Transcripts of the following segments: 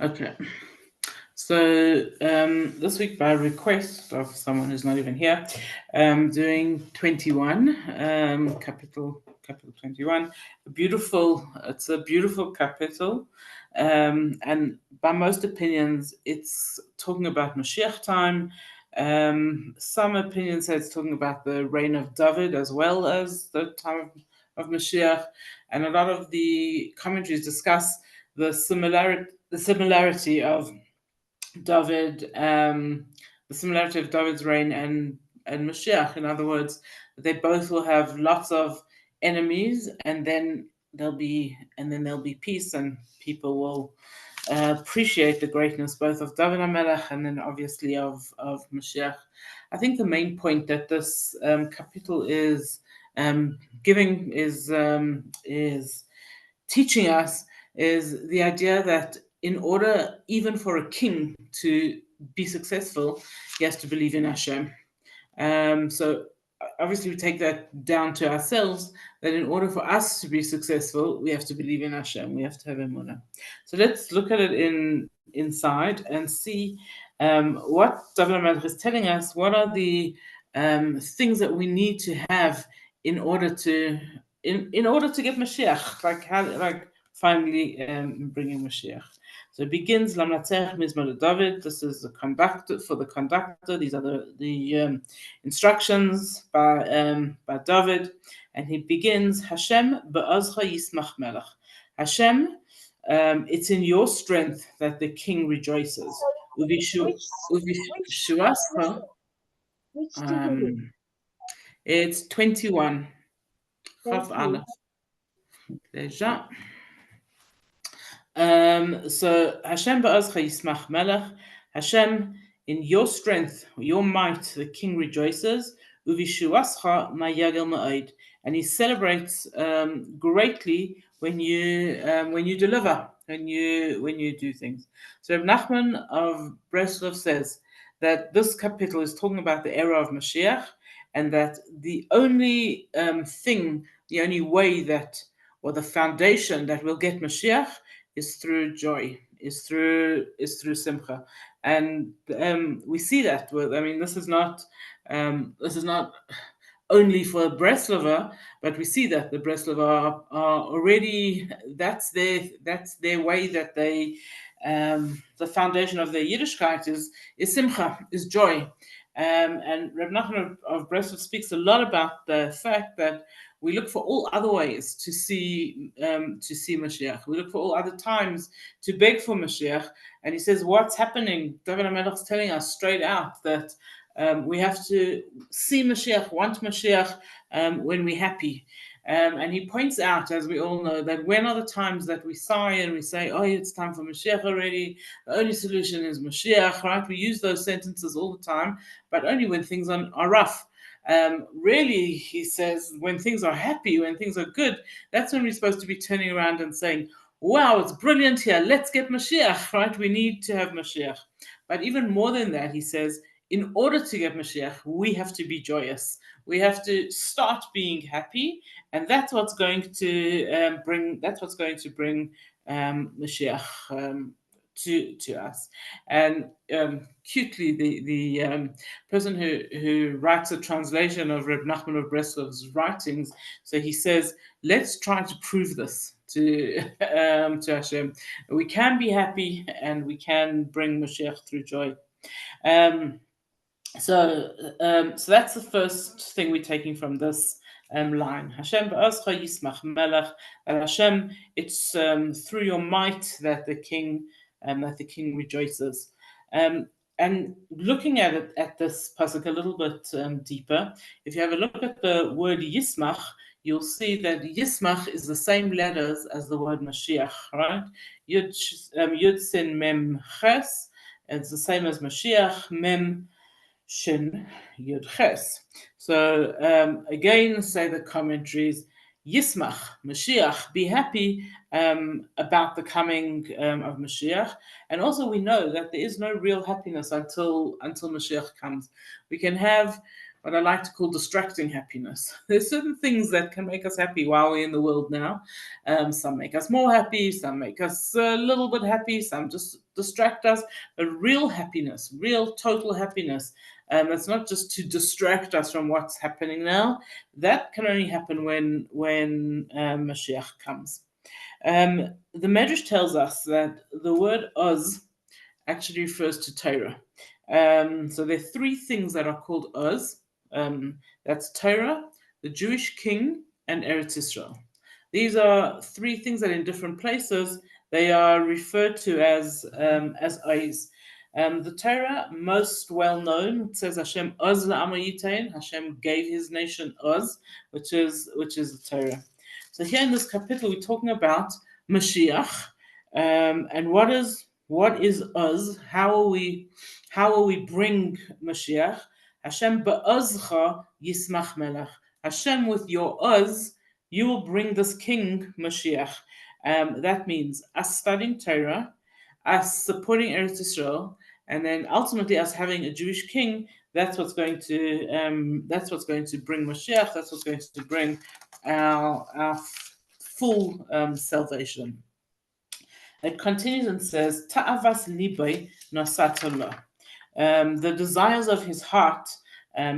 Okay. So this week, by request of someone who's not even here, doing 21, capital 21. It's a beautiful capital, and by most opinions, it's talking about Mashiach time. Some opinions say it's talking about the reign of David as well as the time of Mashiach, and a lot of the commentaries discuss the similarity of David, the similarity of David's reign and Mashiach. In other words, they both will have lots of enemies, and then there'll be peace, and people will appreciate the greatness both of David HaMelech and then obviously of Mashiach. I think the main point that this capital is giving is teaching us is the idea that in order even for a king to be successful, he has to believe in Hashem. So obviously we take that down to ourselves, that in order for us to be successful, we have to believe in Hashem. We have to have emunah. So let's look at it inside and see what David HaMelech is telling us. What are the things that we need to have in order to get Mashiach, like finally bringing Mashiach. So it begins Lamnatzech Mizmor David. This is the conductor. These are the instructions by David, and he begins Hashem be'ozcha yismach melech. Hashem, it's in your strength that the king rejoices. It's 21. Chaf Aleph. Deja. So Hashem ba'azcha yismach melech. Hashem, in your strength, your might, the king rejoices. Uvishuascha ma'yagel ma'od, and he celebrates greatly when you deliver, when you do things. So Reb Nachman of Breslov says that this capital is talking about the era of Mashiach, and that the only the only way that, or the foundation that will get Mashiach is through joy, is through simcha, and we see that. This is not only for Breslover, but we see that the Breslover are already, that's their way, that they the foundation of their Yiddishkeit is simcha, is joy. And Reb Nachman of Breslov speaks a lot about the fact that we look for all other ways to see Mashiach. We look for all other times to beg for Mashiach. And he says, what's happening? David HaMelech is telling us straight out that we have to see Mashiach, want Mashiach when we're happy. And he points out, as we all know, that when are the times that we sigh and we say, oh, it's time for Mashiach already, the only solution is Mashiach, right? We use those sentences all the time, but only when things are rough. Really, he says, when things are happy, when things are good, that's when we're supposed to be turning around and saying, wow, it's brilliant here, let's get Mashiach, right? We need to have Mashiach. But even more than that, he says, in order to get Mashiach, we have to be joyous. We have to start being happy, and that's what's going to bring Mashiach to us. And cutely, the person who writes a translation of Reb Nachman of Breslov's writings, so he says, let's try to prove this to Hashem. We can be happy, and we can bring Mashiach through joy. So that's the first thing we're taking from this line. Hashem ba'azcha yismach melech. Hashem, it's through your might that the king rejoices. And looking at this pasuk a little bit deeper, if you have a look at the word yismach, you'll see that yismach is the same letters as the word Mashiach, right? Yud sin mem ches. It's the same as Mashiach. Mem Shin Yud Ches. So again, say the commentaries, Yismach, Mashiach, be happy about the coming of Mashiach. And also we know that there is no real happiness until Mashiach comes. We can have what I like to call distracting happiness. There's certain things that can make us happy while we're in the world now. Some make us more happy, some make us a little bit happy, some just distract us. But real happiness, real total happiness, it's not just to distract us from what's happening now. That can only happen when Mashiach comes. The Medrash tells us that the word Oz actually refers to Torah. So there are three things that are called Oz. That's Torah, the Jewish king, and Eretz Israel. These are three things that in different places they are referred to as Oz. The Torah, most well known, it says Hashem Oz la'am yitain. Hashem gave his nation Oz, which is the Torah. So here in this capital, we're talking about Mashiach, and what is Oz? How will we bring Mashiach? Hashem ba'ozcha yismach melech. Hashem, with your Oz, you will bring this king Mashiach. That means us studying Torah, us supporting Eretz Israel, and then ultimately us having a Jewish king. That's what's going to bring Mashiach. That's what's going to bring our full salvation. It continues and says, "Ta'avas libay nasatullah." The desires of his heart,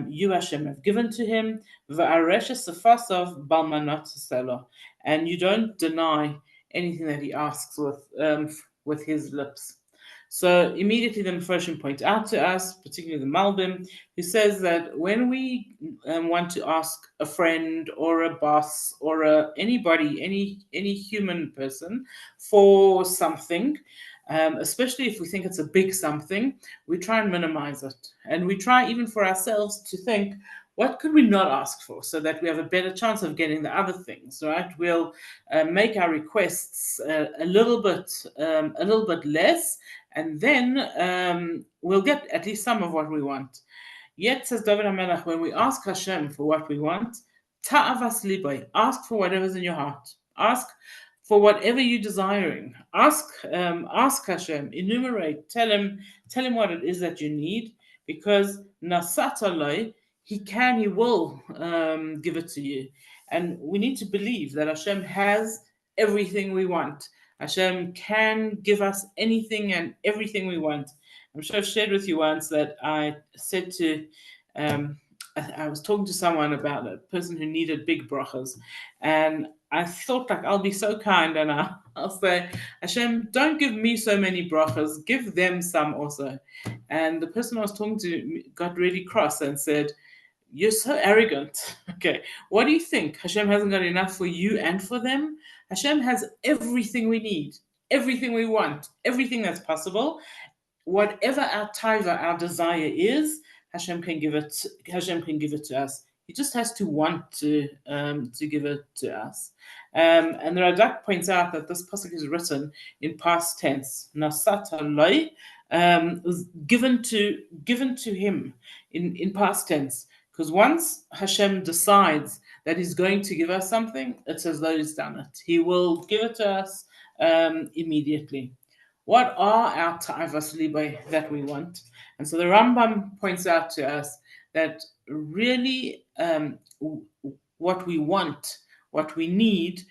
you Hashem have given to him. Va'aresha sefasav balmanot selo, and you don't deny anything that he asks with his lips. So immediately the Mephoshim point out to us, particularly the Malbim, who says that when we want to ask a friend or a boss or anybody, any human person for something, especially if we think it's a big something, we try and minimize it. And we try even for ourselves to think, what could we not ask for so that we have a better chance of getting the other things, right? We'll make our requests a little bit less, and then we'll get at least some of what we want. Yet, says David HaMelech, when we ask Hashem for what we want, ta'avas libay, ask for whatever's in your heart. Ask for whatever you're desiring. Ask Hashem, enumerate, tell him what it is that you need, because nasat alai, he will give it to you. And we need to believe that Hashem has everything we want. Hashem can give us anything and everything we want. I'm sure I've shared with you once that I said to, I was talking to someone about a person who needed big brachas, and I thought, like, I'll be so kind and I'll say, Hashem, don't give me so many brachas, give them some also. And the person I was talking to got really cross and said, you're so arrogant. Okay, what do you think? Hashem hasn't got enough for you and for them? Hashem has everything we need, everything we want, everything that's possible. Whatever our taiva, our desire is, Hashem can give it to us. He just has to want to give it to us. And the Radak points out that this pasuk is written in past tense. Nasat alai was given to him in past tense. Because once Hashem decides that he's going to give us something, it's as though he's done it. He will give it to us immediately. What are our ta'avas libay that we want? And so the Rambam points out to us that really what we want, what we need,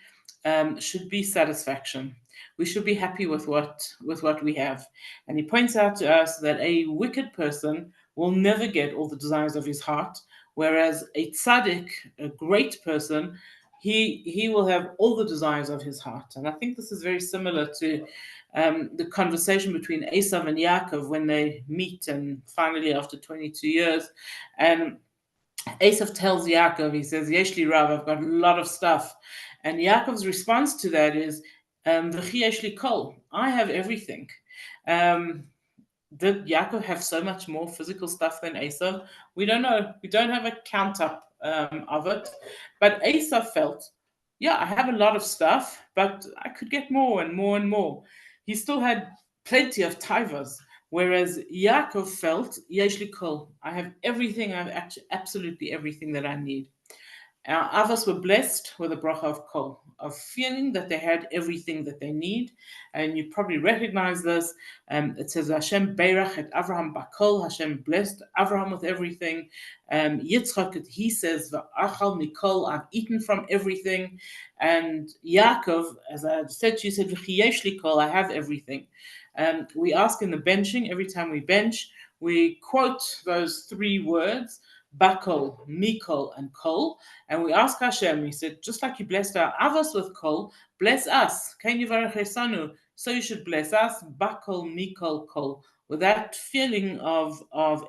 should be satisfaction. We should be happy with what we have. And he points out to us that a wicked person will never get all the desires of his heart, whereas a tzaddik, a great person, he will have all the desires of his heart. And I think this is very similar to the conversation between Esav and Yaakov when they meet, and finally after 22 years, and Esav tells Yaakov, he says, Yesh li Rav, I've got a lot of stuff. And Yaakov's response to that is, V'chi yesh li kol, I have everything. Did Yaakov have so much more physical stuff than Esav? We don't know. We don't have a count up of it. But Esav felt, yeah, I have a lot of stuff, but I could get more and more and more. He still had plenty of taivas, whereas Yaakov felt, yesh li kol, I have everything. I have actually absolutely everything that I need. Our others were blessed with a bracha of kol, of feeling that they had everything that they need. And you probably recognize this. It says, Hashem beirach et Avraham bakol, Hashem blessed Avraham with everything. Yitzchak, he says, V'achal mikol, I've eaten from everything. And Yaakov, as I said to you, said, V'chiyesh li kol, I have everything. We ask in the benching, every time we bench, we quote those three words, bakol, mikol, and kol, and we ask Hashem, he said, just like you blessed our avos with kol, bless us. So you should bless us, bakol, mikol, kol, with that feeling of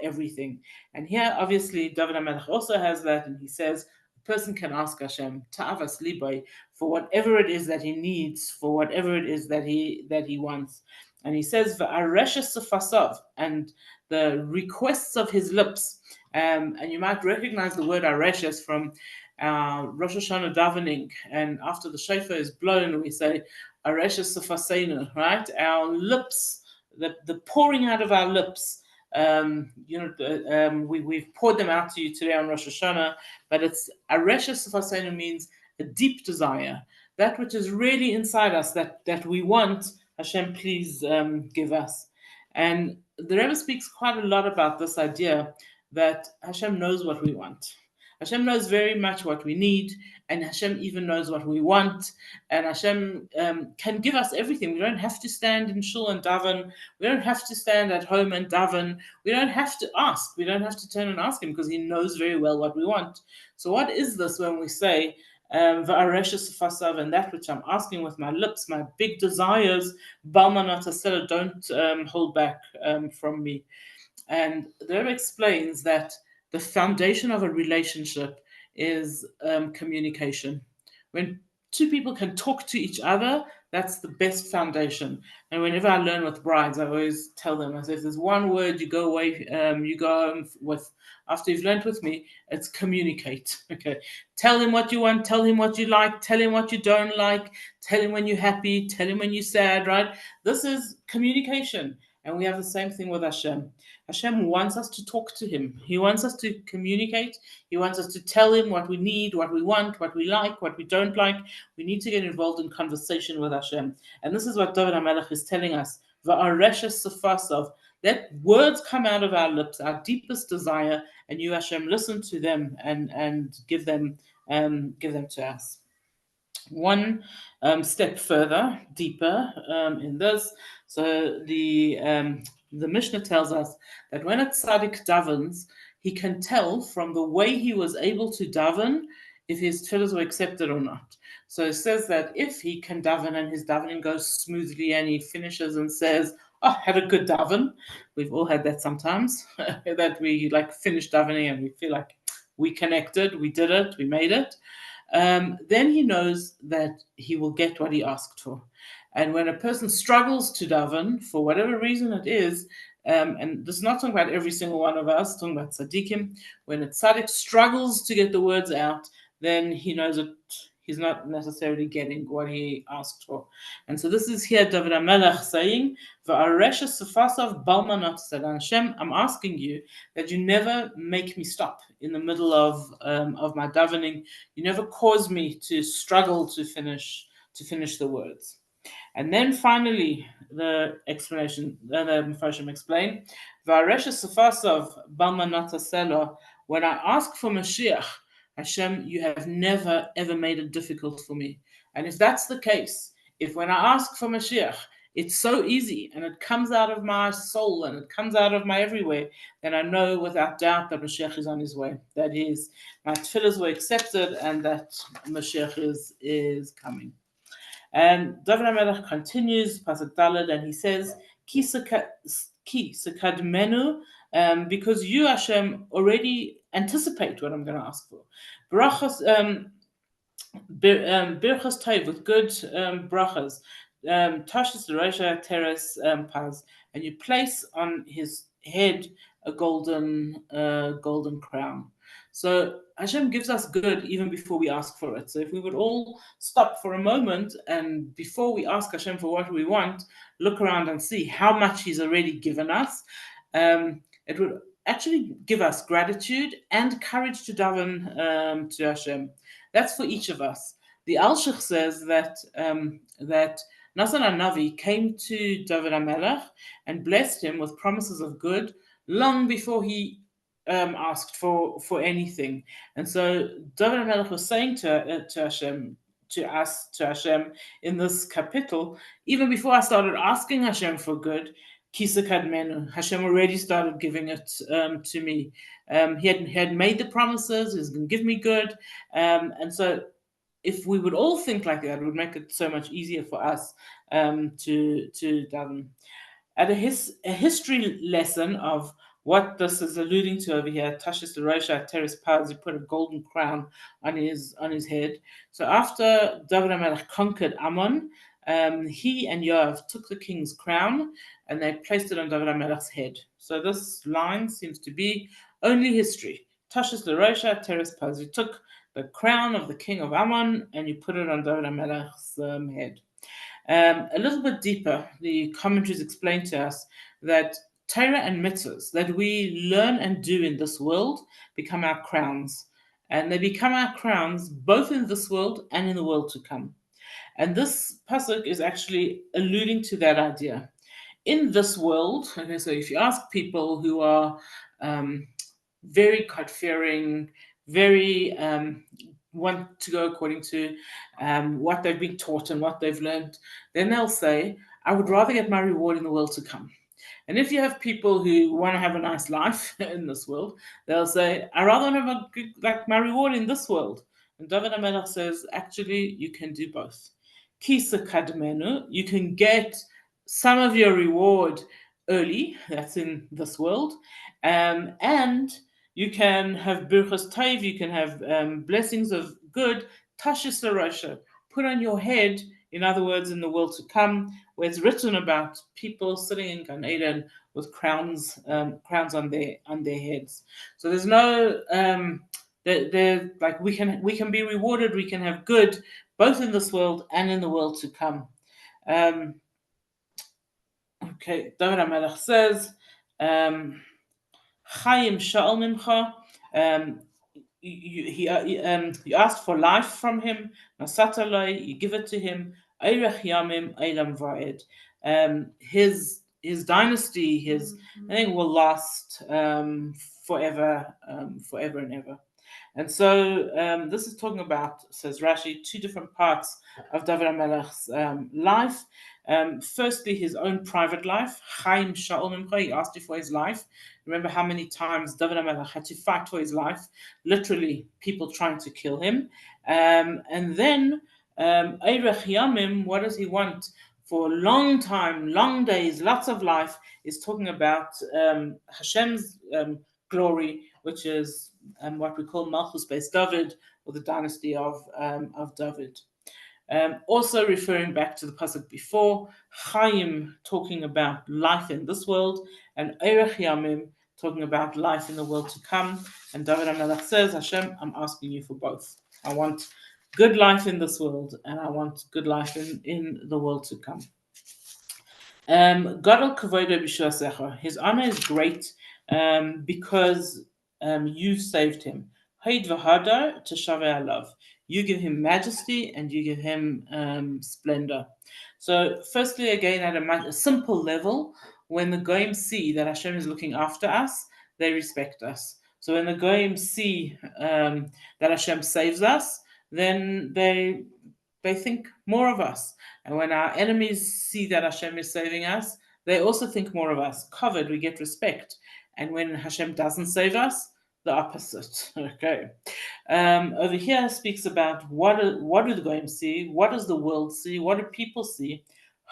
everything. And here, obviously, David HaMelech also has that, and he says, a person can ask Hashem, ta'avas libai, for whatever it is that he needs, for whatever it is that he wants. And he says, v'areshes sufasav, and the requests of his lips. And you might recognize the word areshes from Rosh Hashanah davening, and after the shofar is blown, we say areshes sufaseinu, right? Our lips, the pouring out of our lips. We've poured them out to you today on Rosh Hashanah, but it's areshes sufaseinu means a deep desire, that which is really inside us, that we want. Hashem, please give us. And the Rebbe speaks quite a lot about this idea that Hashem knows what we want. Hashem knows very much what we need, and Hashem even knows what we want, and Hashem can give us everything. We don't have to stand in shul and daven. We don't have to stand at home and daven. We don't have to ask. We don't have to turn and ask Him, because He knows very well what we want. So what is this when we say, and that which I'm asking with my lips, my big desires, don't hold back from me. And the Rebbe explains that the foundation of a relationship is communication. When two people can talk to each other, that's the best foundation. And whenever I learn with brides, I always tell them, I say, if there's one word you go away, you go home with, after you've learned with me, it's communicate. Okay, tell him what you want, tell him what you like, tell him what you don't like, tell him when you're happy, tell him when you're sad, right? This is communication. And we have the same thing with Hashem. Hashem wants us to talk to Him. He wants us to communicate. He wants us to tell Him what we need, what we want, what we like, what we don't like. We need to get involved in conversation with Hashem. And this is what David HaMelech is telling us. Va'areshes sufasav. Let words come out of our lips, our deepest desire, and you, Hashem, listen to them and give them to us. One step further, deeper in this. So the Mishnah tells us that when a tzaddik davens, he can tell from the way he was able to daven if his tefillahs were accepted or not. So it says that if he can daven and his davening goes smoothly and he finishes and says, "Oh, had a good daven," we've all had that sometimes, that we like finish davening and we feel like we connected, we did it, we made it. Then he knows that he will get what he asked for. And when a person struggles to daven, for whatever reason it is, and this is not talking about every single one of us, talking about tzaddikim, when a tzaddik struggles to get the words out, then he knows that he's not necessarily getting what he asked for. And so this is here David HaMelech saying, Va'aresha sufasav balmanot said, Hashem, I'm asking you that you never make me stop in the middle of my davening. You never cause me to struggle to finish the words. And then finally, the explanation, the Mepharshim explain, Va'aresha sufasav balmanot selo, when I ask for Mashiach, Hashem, you have never, ever made it difficult for me. And if that's the case, if when I ask for Mashiach, it's so easy and it comes out of my soul and it comes out of my everywhere, then I know without doubt that Mashiach is on his way. That is, my tefillahs were accepted and that Mashiach is coming. And David HaMelech continues, Pasuk Daled, and he says, Ki sekadmenu, because you, Hashem, already anticipate what I'm going to ask for. Brachas, birchas tov, with good brachas. Tashis Resha Teres Paz, and you place on his head a golden crown. So Hashem gives us good even before we ask for it. So if we would all stop for a moment and before we ask Hashem for what we want, look around and see how much He's already given us. It would actually give us gratitude and courage to daven to Hashem. That's for each of us. The Alshich says that Nasan Navi came to David HaMelech and blessed him with promises of good long before he asked for anything. And so David HaMelech was saying to Hashem, to us, to Hashem in this capital, even before I started asking Hashem for good, Kisa Kadmenu, Hashem already started giving it to me. He had made the promises, he was going to give me good. And so if we would all think like that, it would make it so much easier for us to daven. At a history lesson of what this is alluding to over here, Tashis Rosha Teres Paz, he put a golden crown on his head. So after David HaMelech conquered Ammon, he and Yoav took the king's crown and they placed it on David HaMelech's head. So this line seems to be only history. Tashis Rosha Teres Paz, you took the crown of the king of Ammon and you put it on David HaMelech's head. A little bit deeper, the commentaries explain to us that Torah and mitzvahs that we learn and do in this world become our crowns. And they become our crowns both in this world and in the world to come. And this pasuk is actually alluding to that idea. In this world, okay, so if you ask people who are very God-fearing, very want to go according to what they've been taught and what they've learned, then they'll say, I would rather get my reward in the world to come. And if you have people who want to have a nice life in this world, they'll say, I rather have my reward in this world. And David HaMelech says, actually, you can do both. Kisa kadmenu, you can get some of your reward early, that's in this world, and you can have birchas tov, you can have blessings of good, tashis l'rosha, put on your head, in other words, in the world to come, where it's written about people sitting in Gan Eden with crowns on their heads. So there's no they're like we can be rewarded, we can have good both in this world and in the world to come. Okay, David HaMelech says, Chaim Sha'al Mincha, you asked for life from him, Nasatalai, you give it to him, Eirech Yamim Eilam Va'ed. His dynasty, I think, will last forever and ever. And so this is talking about, says Rashi, two different parts of David HaMelech's life. Firstly, his own private life. Chaim Sha'ol Mimcha, he asked you for his life. Remember how many times David HaMelech had to fight for his life, literally people trying to kill him. And then Eirech Yamim, what does he want? For a long time, long days, lots of life, is talking about Hashem's glory, which is what we call Malchus Beis David, or the dynasty of David. Also referring back to the pasuk before, Chaim talking about life in this world, and Eirech Yamim talking about life in the world to come. And David HaMelech says, Hashem, I'm asking you for both. I want good life in this world, and I want good life in the world to come. Gadol kavodo b'shuasecha. His honor is great because you saved him. Haid v'hadar teshaveh alav. You give him majesty and you give him splendor. So, firstly, again, at a simple level, when the goyim see that Hashem is looking after us, they respect us. So, when the goyim see that Hashem saves us, then they think more of us. And when our enemies see that Hashem is saving us, they also think more of us. Covered, we get respect. And when Hashem doesn't save us, the opposite. Okay. Over here speaks about what do the goyim see, what does the world see, what do people see?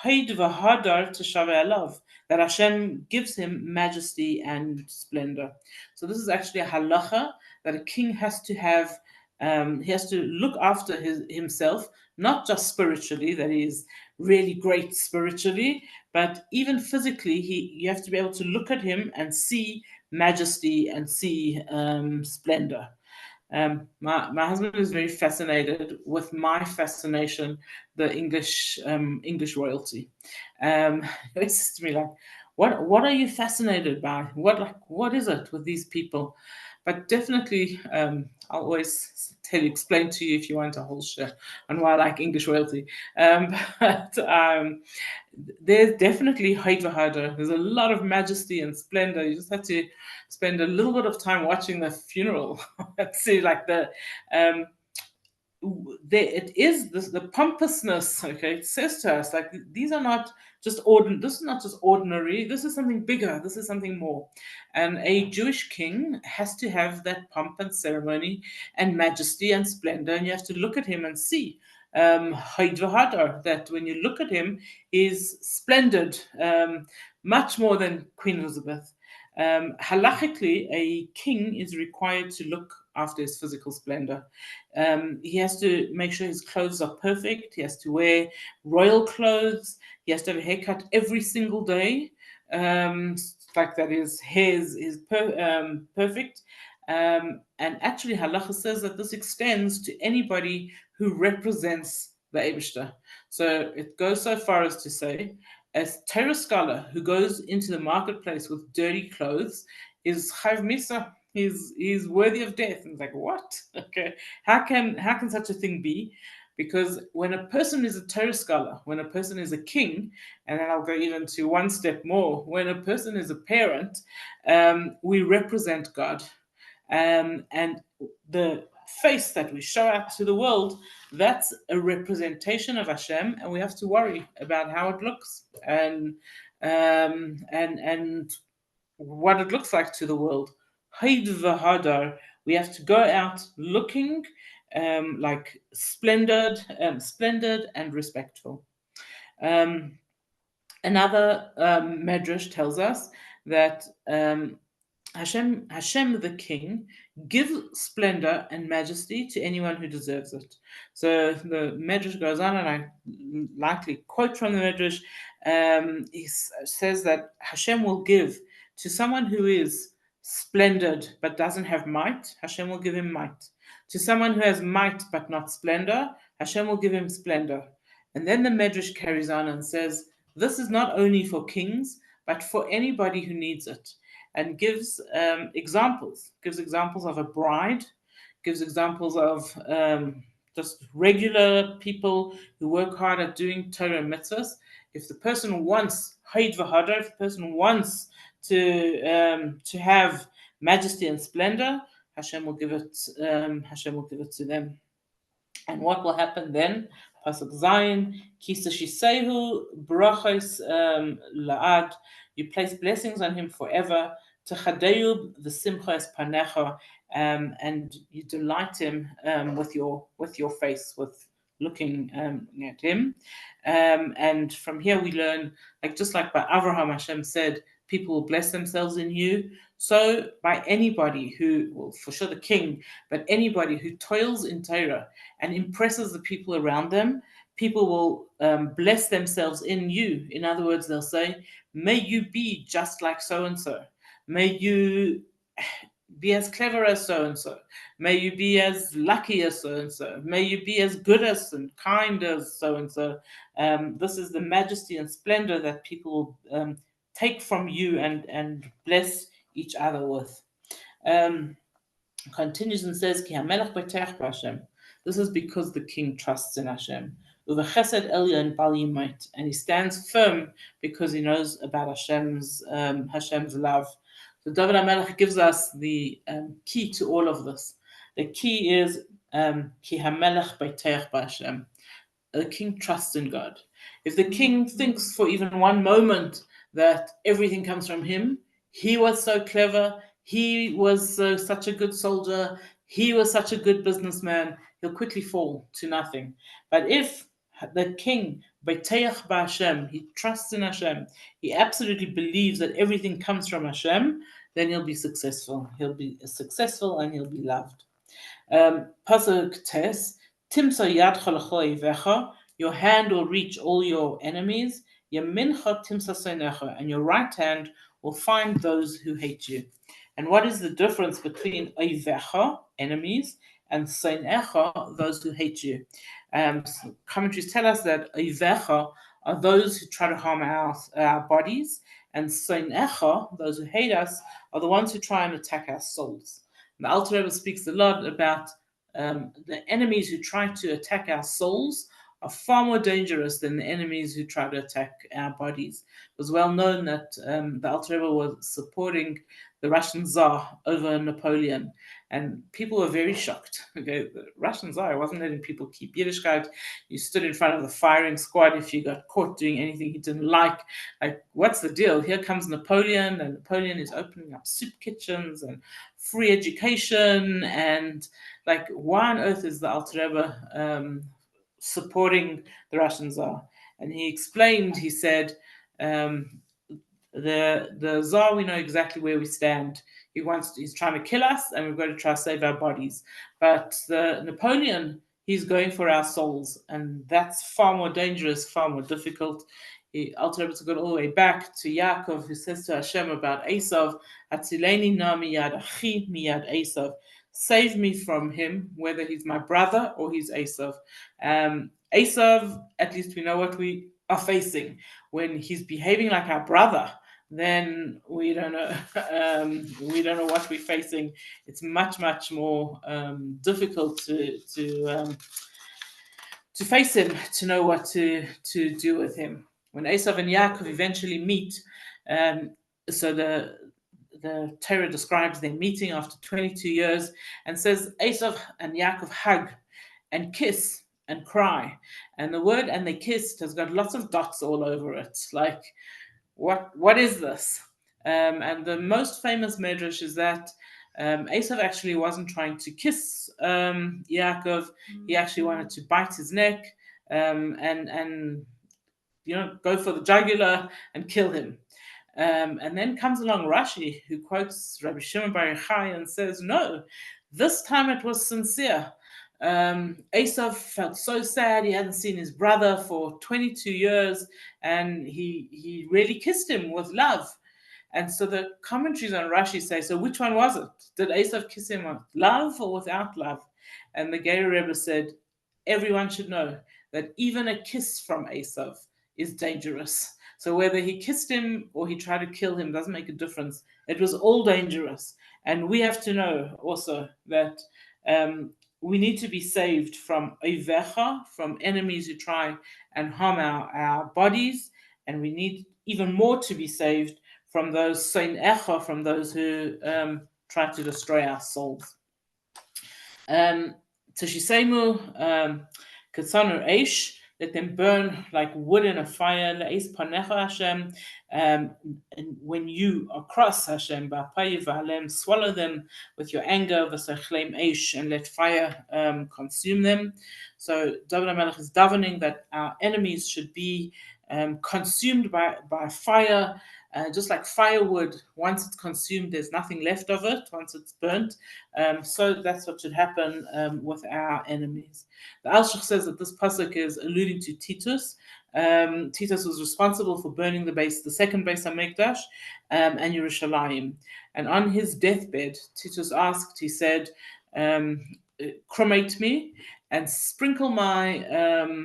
Haid v'hadar teshaveh alav, that Hashem gives him majesty and splendor. So this is actually a halacha that a king has to have. He has to look after himself, not just spiritually, that he's really great spiritually, but even physically, you have to be able to look at him and see majesty and see splendor. My husband is very fascinated with my fascination, the English royalty. He says to me, like, What are you fascinated by? What is it with these people? But definitely, I'll always explain to you if you want a whole show on why I like English royalty. But there's definitely Heidvahada. There's a lot of majesty and splendor. You just have to spend a little bit of time watching the funeral. See, like um, there it is the pompousness. Okay, it says to us like these are not just ordinary. This is not just ordinary. This is something bigger. This is something more. And a Jewish king has to have that pomp and ceremony and majesty and splendor. And you have to look at him and see that when you look at him is splendid, much more than Queen Elizabeth. Halachically, a king is required to look after his physical splendor. He has to make sure his clothes are perfect. He has to wear royal clothes. He has to have a haircut every single day. Like that, his hair is perfect. And actually, halacha says that this extends to anybody who represents the Eibishter. So it goes so far as to say, a Torah scholar who goes into the marketplace with dirty clothes is chayv misa. He's worthy of death. And it's like, what? Okay, how can such a thing be? Because when a person is a Torah scholar, when a person is a king, and then I'll go even to one step more, when a person is a parent, we represent God. And the face that we show out to the world, that's a representation of Hashem, and we have to worry about how it looks and what it looks like to the world. Haid v'hadar, we have to go out looking like splendid and respectful. Another medrash tells us that Hashem the King gives splendor and majesty to anyone who deserves it. So the Medrash goes on, and I likely quote from the Medrash. He says that Hashem will give to someone who is splendid but doesn't have might. Hashem will give him might. To someone who has might but not splendor, Hashem will give him splendor. And then the Medrash carries on and says, this is not only for kings, but for anybody who needs it, and gives examples of a bride, gives examples of just regular people who work hard at doing Torah mitzvahs. If the person wants Haid v'hadar, if the person wants to have majesty and splendor, Hashem will give it to them. And what will happen then? Pasuk Zayin, Kisa Shisehu, Brachos La'ad, you place blessings on him forever, Techadeu the Simcha Panecha, and you delight him with your face, with looking at him. And from here we learn, just like by Avraham, Hashem said, people will bless themselves in you. So by anybody who, well, for sure the king, but anybody who toils in Torah and impresses the people around them, people will bless themselves in you. In other words, they'll say, may you be just like so-and-so. May you be as clever as so-and-so. May you be as lucky as so-and-so. May you be as good as and kind as so-and-so. This is the majesty and splendor that people take from you and bless each other with. Continues and says, Ki hamelech b'teach b'Hashem. This is because the king trusts in Hashem. Uvechesed elyon bal yimait, and he stands firm because he knows about Hashem's love. So David HaMelech gives us the key to all of this. The key is Ki hamelech b'teach b'Hashem. The king trusts in God. If the king thinks for even one moment that everything comes from him, he was so clever, he was such a good soldier, he was such a good businessman, he'll quickly fall to nothing. But if the king, B'teach b'Hashem, he trusts in Hashem, he absolutely believes that everything comes from Hashem, then he'll be successful. He'll be successful and he'll be loved. Pasuk Tes, Timsa yadcha l'cho oivecha, your hand will reach all your enemies, Yamincha timsa seinecha, and your right hand will find those who hate you. And what is the difference between oivecha, enemies, and seinecha, those who hate you? Commentaries tell us that oivecha are those who try to harm our bodies, and Soinecha, those who hate us, are the ones who try and attack our souls. And the Alter Rebbe speaks a lot about the enemies who try to attack our souls are far more dangerous than the enemies who try to attack our bodies. It was well known that the Alter Rebbe was supporting the Russian Tsar over Napoleon, and people were very shocked. Okay, the Russian Tsar wasn't letting people keep Yiddishkeit. You stood in front of the firing squad if you got caught doing anything he didn't like. Like, what's the deal? Here comes Napoleon, and Napoleon is opening up soup kitchens and free education, and like, why on earth is the Alter Rebbe supporting the Russian Tsar? And he explained, he said, the Tsar, we know exactly where we stand. He's trying to kill us, and we've got to try to save our bodies. But the Napoleon, he's going for our souls, and that's far more dangerous, far more difficult. Alter Rebbe took it all the way back to Yaakov, who says to Hashem about Esav, "Atzileni na miyad achi miyad Esav." Save me from him, whether he's my brother or he's Esav. Esav, at least we know what we are facing. When he's behaving like our brother, then we don't know. We don't know what we're facing. It's much more difficult to face him, to know what to do with him. When Esav and Yaakov eventually meet, so the Torah describes their meeting after 22 years and says Esav and Yaakov hug and kiss and cry. And the word "and they kissed" has got lots of dots all over it. Like, what is this? And the most famous medrash is that Esav actually wasn't trying to kiss Yaakov. He actually wanted to bite his neck and go for the jugular and kill him. And then comes along Rashi, who quotes Rabbi Shimon Bar Yochai and says, no, this time it was sincere. Esav felt so sad. He hadn't seen his brother for 22 years, and he really kissed him with love. And so the commentaries on Rashi say, so which one was it? Did Esav kiss him with love or without love? And the Geir Rebbe said, everyone should know that even a kiss from Esav is dangerous. So whether he kissed him or he tried to kill him doesn't make a difference. It was all dangerous. And we have to know also that we need to be saved from Oivecha, from enemies who try and harm our bodies. And we need even more to be saved from those Soinecha, from those who try to destroy our souls. Teshisemu Katsanu Eish, let them burn like wood in a fire. Le'es panecha Hashem, and when you are cross, Hashem, ba'apayi v'alem, swallow them with your anger. V'sechlem eish, and let fire consume them. So David HaMelech is davening that our enemies should be consumed by fire. Just like firewood, once it's consumed, there's nothing left of it once it's burnt. So that's what should happen with our enemies. The Alshich says that this pasuk is alluding to Titus. Titus was responsible for burning the second Beis HaMikdash, and Yerushalayim. And on his deathbed, Titus asked, he said, cremate me and sprinkle my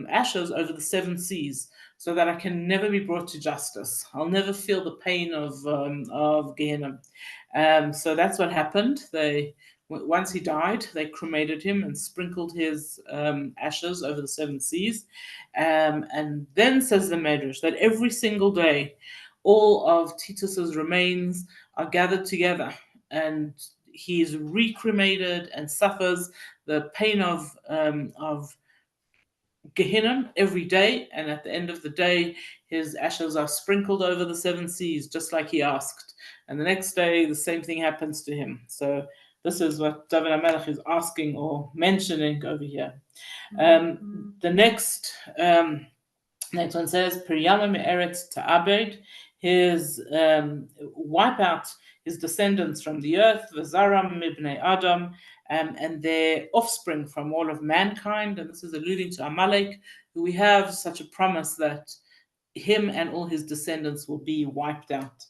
ashes over the 7 seas, so that I can never be brought to justice. I'll never feel the pain of Gehenna. So that's what happened. Once he died, they cremated him and sprinkled his ashes over the 7 seas. And then says the Medrash that every single day, all of Titus's remains are gathered together, and he is recremated and suffers the pain of Gehinnom every day, and at the end of the day, his ashes are sprinkled over the 7 seas, just like he asked. And the next day, the same thing happens to him. So this is what David HaMelech is asking or mentioning over here. The next one says, Priyama me'eretz ta'abed, his wipe out his descendants from the earth, v'zaram mibnei Adam, and their offspring from all of mankind. And this is alluding to Amalek, who we have such a promise that him and all his descendants will be wiped out.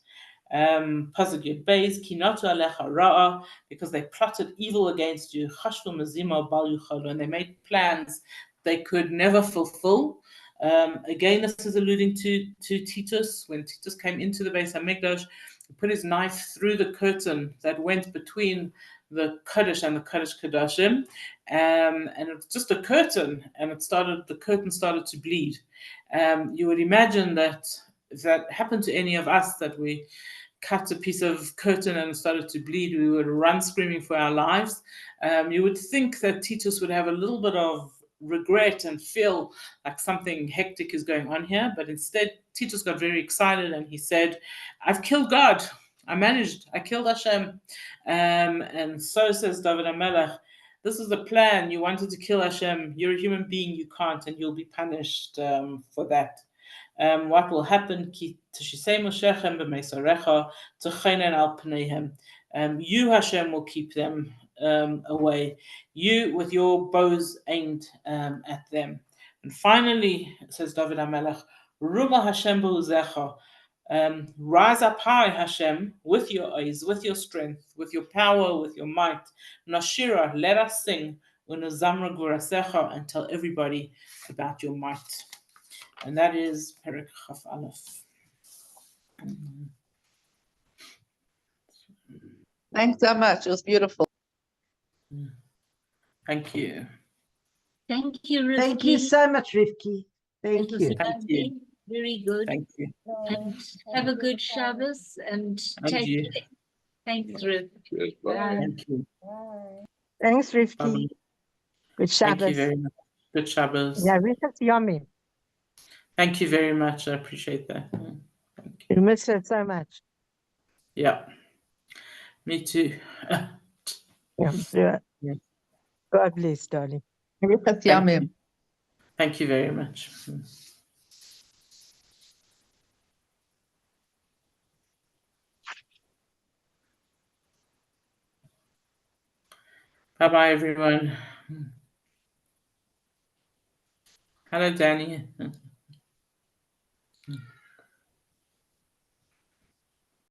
Pasuk Yud Beis, Kinatu alecha ra'a, because they plotted evil against you, chashvu mezima bal yuchalu, and they made plans they could never fulfill. Again, this is alluding to Titus. When Titus came into the Beis Hamikdash, he put his knife through the curtain that went between the Kodesh and the Kodesh Kodashim, and it's just a curtain, and the curtain started to bleed. You would imagine that if that happened to any of us, that we cut a piece of curtain and it started to bleed, we would run screaming for our lives. You would think that Titus would have a little bit of regret and feel like something hectic is going on here, but instead Titus got very excited and he said, I've killed God. I killed Hashem. And so says David HaMelech, this is the plan. You wanted to kill Hashem. You're a human being. You can't, and you'll be punished for that. What will happen? You, Hashem, will keep them away. You, with your bows aimed at them. And finally, says David HaMelech, Ruma Hashem b'uzecha. Rise up high, Hashem, with your eyes, with your strength, with your power, with your might. Nashira, let us sing, unazamra gurasecha, and tell everybody about your might. And that is Perek Chaf Aleph. Thanks so much. It was beautiful. Thank you. Thank you, Rivki. Thank you so much, Rivki. Thank It was you. Thank you. lovely, very good. Thank you. And have a good Shabbos and And take you. care. Thanks, Riv. Thank you. Thanks, Rivki. Bye-bye. Good Thank you Shabbos. very much. Good Shabbos. Yeah, Rivka's yummy. Thank you very much. I appreciate that. Thank you. You miss her so much. Yeah. Me too. Yeah. Yeah. God bless, darling. That's Thank yummy. you. Thank you very much. Bye-bye, everyone. Hello, Danny.